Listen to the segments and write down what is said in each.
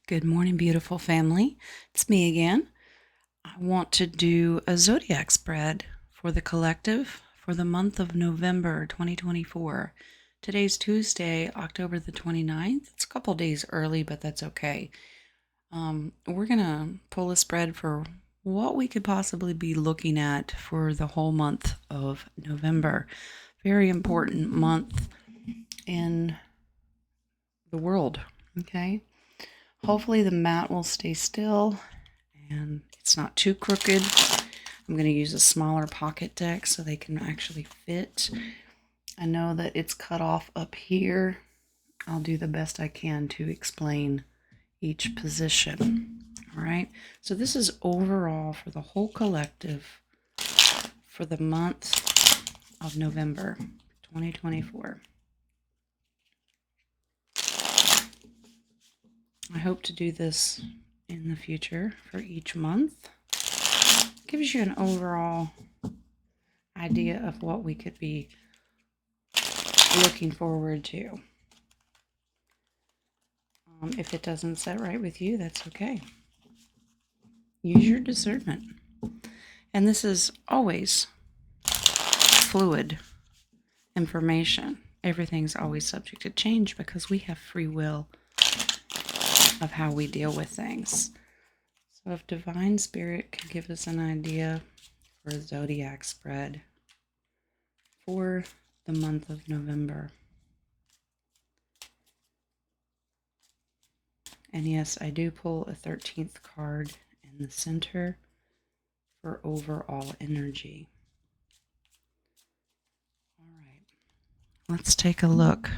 Good morning, beautiful family. It's me again. I want to do a Zodiac spread for the collective for the month of November 2024. Today's Tuesday, October the 29th. It's a couple days early, but that's okay. We're going to pull a spread for what we could possibly be looking at for the whole month of November. Very important month in the world, okay? Hopefully the mat will stay still and it's not too crooked. I'm going to use a smaller pocket deck so they can actually fit. I know that it's cut off up here. I'll do the best I can to explain each position. All right, so this is overall for the whole collective for the month of November 2024. I hope to do this in the future for each month. Gives you an overall idea of what we could be looking forward to. If it doesn't set right with you, that's okay. Use your discernment. And this is always fluid information. Everything's always subject to change because we have free will of how we deal with things. So if Divine Spirit can give us an idea for a Zodiac spread for the month of November. And yes, I do pull a 13th card in the center for overall energy. All right, let's take a look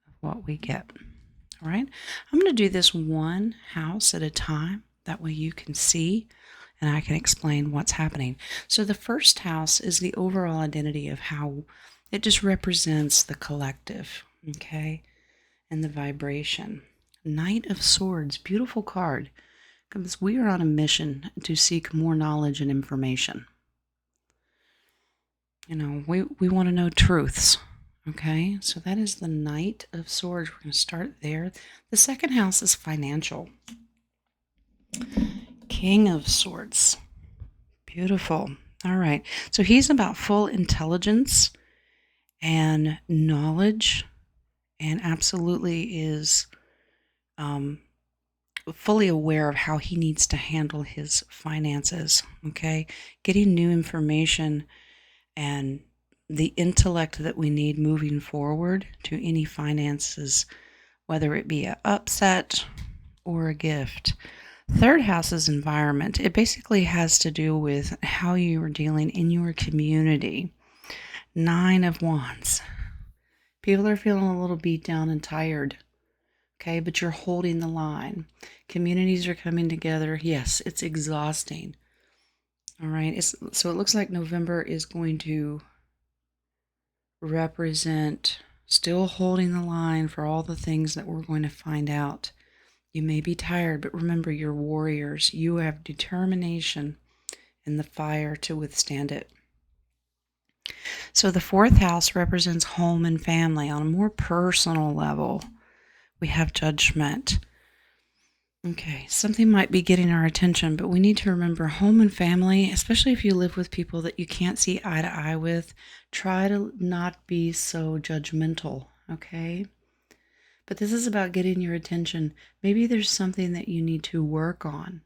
at what we get. All right, I'm going to do this one house at a time. That way you can see and I can explain what's happening. So the first house is the overall identity of how it just represents the collective, okay, and the vibration. Knight of Swords, beautiful card, because we are on a mission to seek more knowledge and information. You know, we want to know truths. Okay, so that is the Knight of Swords. We're going to start there. The second house is financial. King of Swords. Beautiful. All right, so he's about full intelligence and knowledge, and absolutely is fully aware of how he needs to handle his finances. Okay, getting new information and the intellect that we need moving forward to any finances, whether it be an upset or a gift. Third house is environment. It basically has to do with how you are dealing in your community. 9 of Wands. People are feeling a little beat down and tired. Okay, but you're holding the line. Communities are coming together. Yes, it's exhausting. All right, so it looks like November is going to represent still holding the line for all the things that we're going to find out. You may be tired, but remember, you're warriors. You have determination and the fire to withstand it. So the fourth house represents home and family. On a more personal level, we have Judgment. Okay, something might be getting our attention, but we need to remember home and family, especially if you live with people that you can't see eye to eye with. Try to not be so judgmental, okay? But this is about getting your attention. Maybe there's something that you need to work on.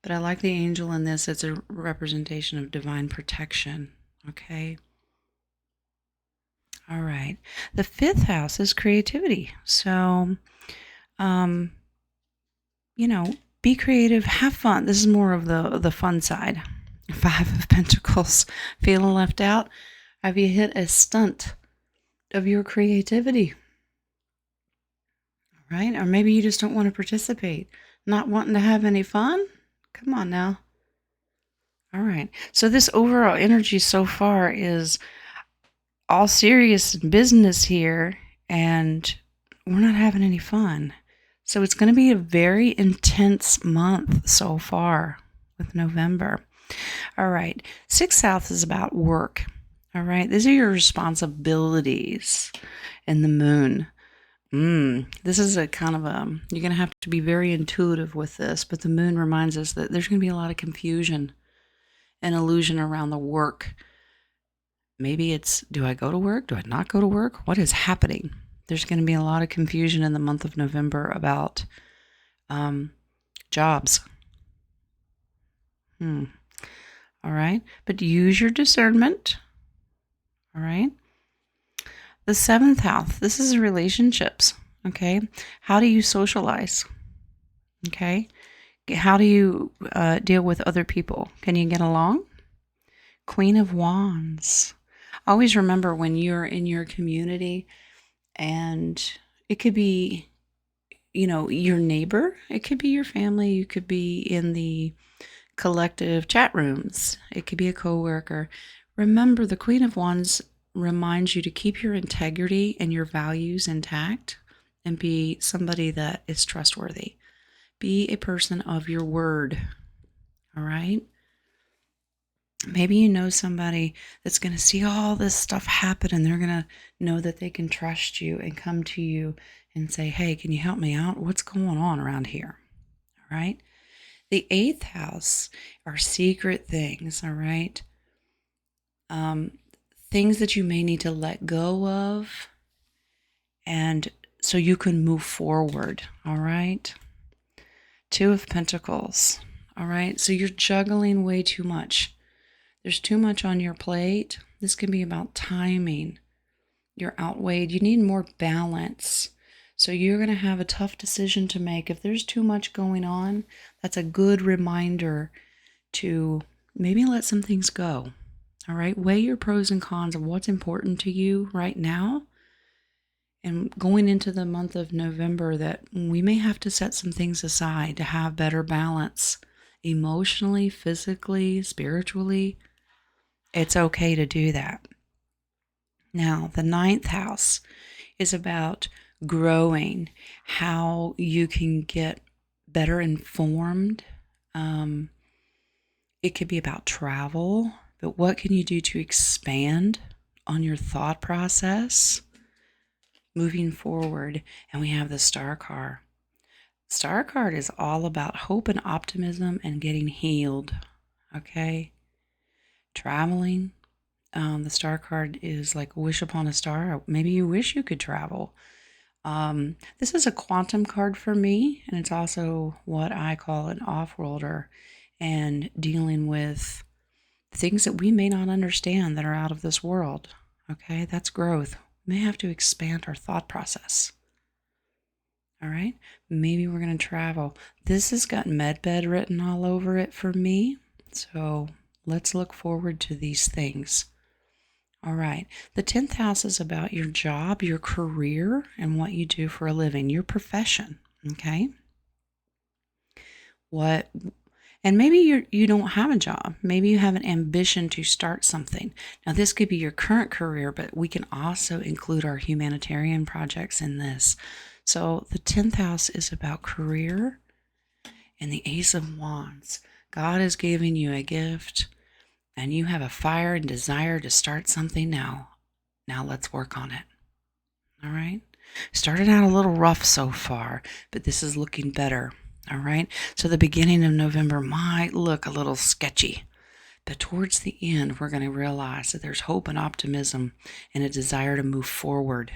But I like the angel in this. It's a representation of divine protection, okay? All right. The fifth house is creativity. So, you know, be creative, have fun. This is more of the fun side. 5 of Pentacles, feeling left out. Have you hit a stunt of your creativity? All right, or maybe you just don't want to participate, not wanting to have any fun. Come on now. All right, so this overall energy so far is all serious business here, and we're not having any fun. So it's going to be a very intense month so far with November. All right, 6th house is about work. All right, these are your responsibilities in the moon. This is a kind of you're going to have to be very intuitive with this, but the moon reminds us that there's going to be a lot of confusion and illusion around the work. Maybe it's, do I go to work? Do I not go to work? What is happening? There's going to be a lot of confusion in the month of November about jobs. All right. But use your discernment. All right. The seventh house, this is relationships. Okay. How do you socialize? Okay. How do you deal with other people? Can you get along? Queen of Wands. Always remember when you're in your community, and it could be, your neighbor, it could be your family, you could be in the collective chat rooms, it could be a coworker. Remember, the Queen of Wands reminds you to keep your integrity and your values intact and be somebody that is trustworthy. Be a person of your word. All right? Maybe you know somebody that's going to see all this stuff happen, and they're going to know that they can trust you and come to you and say, hey, can you help me out? What's going on around here? All right. The eighth house are secret things. All right. Things that you may need to let go of, and so you can move forward. All right. Two of Pentacles. All right. So you're juggling way too much. There's too much on your plate. This can be about timing. You're outweighed. You need more balance. So you're going to have a tough decision to make. If there's too much going on, that's a good reminder to maybe let some things go. All right. Weigh your pros and cons of what's important to you right now. And going into the month of November, that we may have to set some things aside to have better balance emotionally, physically, spiritually. It's okay to do that. Now, the ninth house is about growing, how you can get better informed. It could be about travel, but what can you do to expand on your thought process moving forward? And we have the Star card. Star card is all about hope and optimism and getting healed. Okay? Traveling. The Star card is like a wish upon a star. Maybe you wish you could travel. This is a quantum card for me, and it's also what I call an off-worlder, and dealing with things that we may not understand that are out of this world. Okay, that's growth. We may have to expand our thought process. All right, maybe we're going to travel. This has got medbed written all over it for me, so let's look forward to these things. All right. The 10th house is about your job, your career, and what you do for a living, your profession. Okay. And maybe you don't have a job. Maybe you have an ambition to start something. Now, this could be your current career, but we can also include our humanitarian projects in this. So the 10th house is about career, and the Ace of Wands. God is giving you a gift, and you have a fire and desire to start something now. Now let's work on it. All right. Started out a little rough so far, but this is looking better. All right. So the beginning of November might look a little sketchy, but towards the end, we're going to realize that there's hope and optimism and a desire to move forward.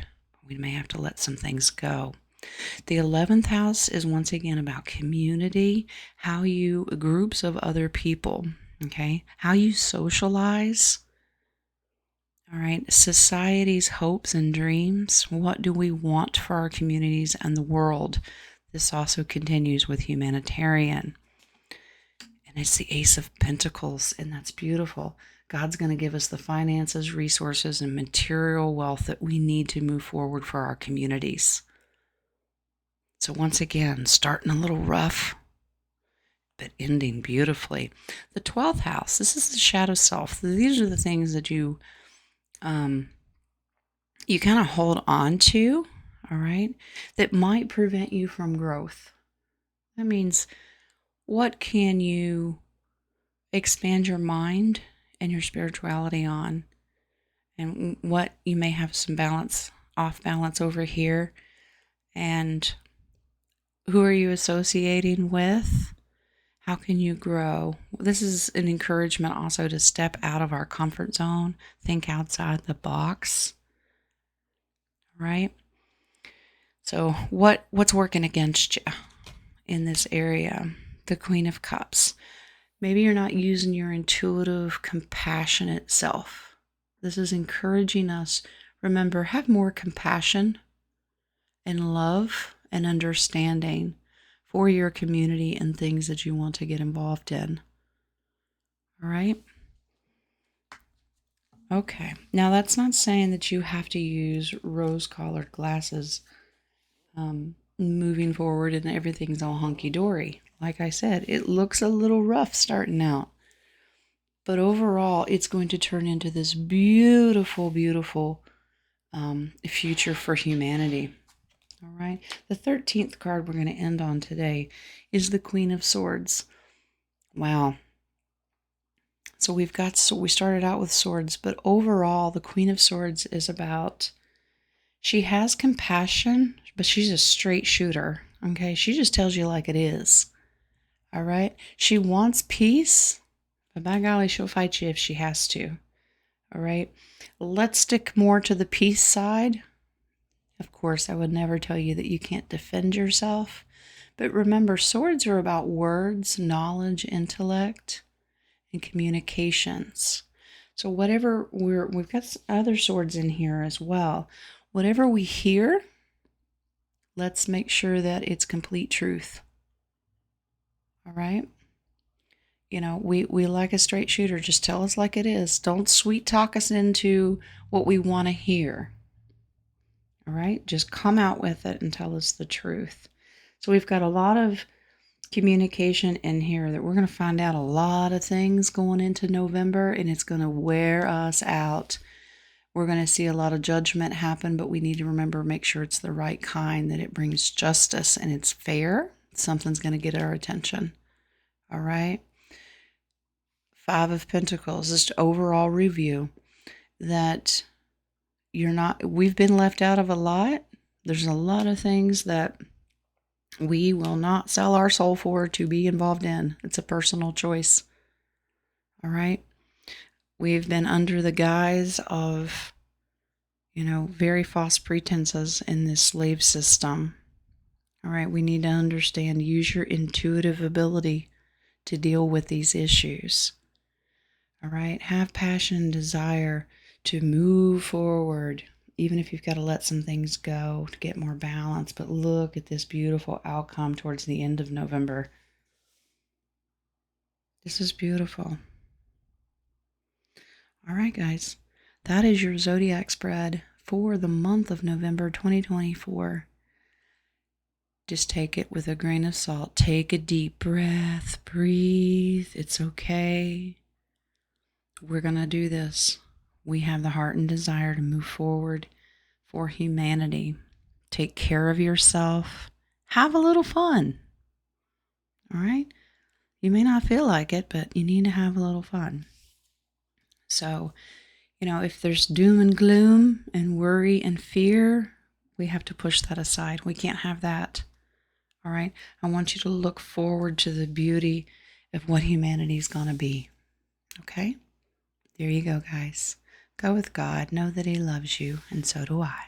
We may have to let some things go. The 11th house is once again about community, how you, groups of other people, okay, how you socialize. All right, society's hopes and dreams. What do we want for our communities and the world? This also continues with humanitarian. And it's the Ace of Pentacles, and that's beautiful. God's going to give us the finances, resources, and material wealth that we need to move forward for our communities. So once again, starting a little rough, but ending beautifully. The 12th house, this is the shadow self. These are the things that you kind of hold on to, all right, that might prevent you from growth. That means, what can you expand your mind and your spirituality on, and what you may have some off balance over here. And who are you associating with? How can you grow? This is an encouragement also to step out of our comfort zone, think outside the box, right? So what's working against you in this area? The Queen of Cups. Maybe you're not using your intuitive, compassionate self. This is encouraging us. Remember, have more compassion and love and understanding for your community and things that you want to get involved in. All right? Okay. Now, that's not saying that you have to use rose-colored glasses moving forward and everything's all hunky-dory. Like I said, it looks a little rough starting out. But overall, it's going to turn into this beautiful, beautiful future for humanity. All right. The 13th card we're going to end on today is the Queen of Swords. Wow. So we started out with swords, but overall, the Queen of Swords is about, she has compassion, but she's a straight shooter. Okay. She just tells you like it is. All right. She wants peace, but by golly, she'll fight you if she has to. All right. Let's stick more to the peace side. Of course, I would never tell you that you can't defend yourself. But remember, swords are about words, knowledge, intellect, and communications. So whatever we've got other swords in here as well. Whatever we hear, let's make sure that it's complete truth. All right? You know, we like a straight shooter. Just tell us like it is. Don't sweet talk us into what we want to hear. All right? Just come out with it and tell us the truth. So we've got a lot of communication in here that we're going to find out a lot of things going into November, and it's going to wear us out. We're going to see a lot of judgment happen, but we need to remember, make sure it's the right kind, that it brings justice and it's fair. Something's going to get our attention. All right? Five of Pentacles, just overall review that we've been left out of a lot. There's a lot of things that we will not sell our soul for to be involved in. It's a personal choice. All right. We've been under the guise of, very false pretenses in this slave system. All right. We need to understand, use your intuitive ability to deal with these issues. All right. Have passion and desire to move forward, even if you've got to let some things go to get more balance. But look at this beautiful outcome towards the end of November. This is beautiful. All right, guys. That is your Zodiac spread for the month of November 2024. Just take it with a grain of salt. Take a deep breath. Breathe. It's okay. We're going to do this. We have the heart and desire to move forward for humanity. Take care of yourself. Have a little fun. All right? You may not feel like it, but you need to have a little fun. So, if there's doom and gloom and worry and fear, we have to push that aside. We can't have that. All right? I want you to look forward to the beauty of what humanity is going to be. Okay? There you go, guys. Go with God. Know that He loves you, and so do I.